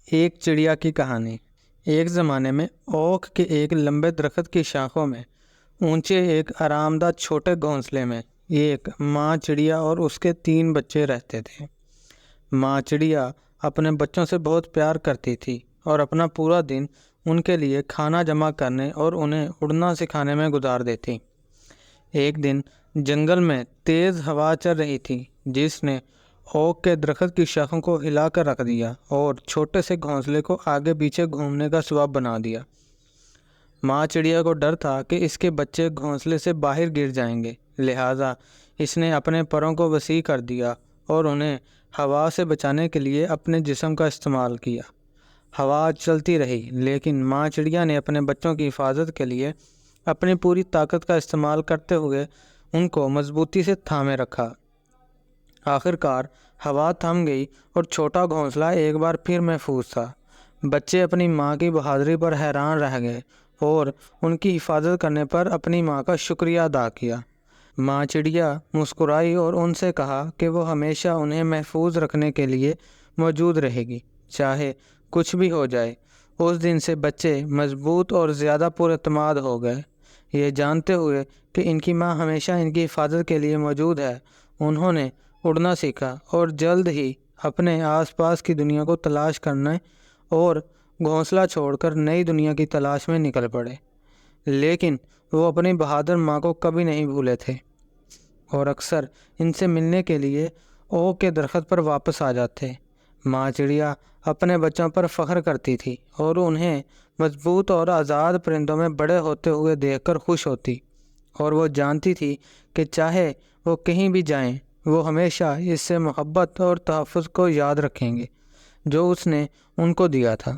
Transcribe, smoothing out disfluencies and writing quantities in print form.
ایک چڑیا کی کہانی۔ ایک زمانے میں اوک کے ایک لمبے درخت کی شاخوں میں اونچے ایک آرام دہ چھوٹے گھونسلے میں ایک ماں چڑیا اور اس کے 3 بچے رہتے تھے۔ ماں چڑیا اپنے بچوں سے بہت پیار کرتی تھی اور اپنا پورا دن ان کے لیے کھانا جمع کرنے اور انہیں اڑنا سکھانے میں گزار دیتی۔ ایک دن جنگل میں تیز ہوا چل رہی تھی جس نے اوک کے درخت کی شاخوں کو ہلا کر رکھ دیا اور چھوٹے سے گھونسلے کو آگے پیچھے گھومنے کا سبب بنا دیا۔ ماں چڑیا کو ڈر تھا کہ اس کے بچے گھونسلے سے باہر گر جائیں گے، لہٰذا اس نے اپنے پروں کو وسیع کر دیا اور انہیں ہوا سے بچانے کے لیے اپنے جسم کا استعمال کیا۔ ہوا چلتی رہی لیکن ماں چڑیا نے اپنے بچوں کی حفاظت کے لیے اپنی پوری طاقت کا استعمال کرتے ہوئے ان کو مضبوطی سے تھامے رکھا۔ آخر کار ہوا تھم گئی اور چھوٹا گھونسلہ ایک بار پھر محفوظ تھا۔ بچے اپنی ماں کی بہادری پر حیران رہ گئے اور ان کی حفاظت کرنے پر اپنی ماں کا شکریہ ادا کیا۔ ماں چڑیا مسکرائی اور ان سے کہا کہ وہ ہمیشہ انہیں محفوظ رکھنے کے لیے موجود رہے گی، چاہے کچھ بھی ہو جائے۔ اس دن سے بچے مضبوط اور زیادہ پر اعتماد ہو گئے۔ یہ جانتے ہوئے کہ ان کی ماں ہمیشہ ان کی حفاظت کے لیے موجود ہے، انہوں نے اڑنا سیکھا اور جلد ہی اپنے آس پاس کی دنیا کو تلاش کرنے اور گھونسلہ چھوڑ کر نئی دنیا کی تلاش میں نکل پڑے۔ لیکن وہ اپنی بہادر ماں کو کبھی نہیں بھولے تھے اور اکثر ان سے ملنے کے لیے اوک کے درخت پر واپس آ جاتے۔ ماں چڑیا اپنے بچوں پر فخر کرتی تھی اور انہیں مضبوط اور آزاد پرندوں میں بڑے ہوتے ہوئے دیکھ کر خوش ہوتی، اور وہ جانتی تھی کہ چاہے وہ کہیں بھی جائیں وہ ہمیشہ اس سے محبت اور تحفظ کو یاد رکھیں گے جو اس نے ان کو دیا تھا۔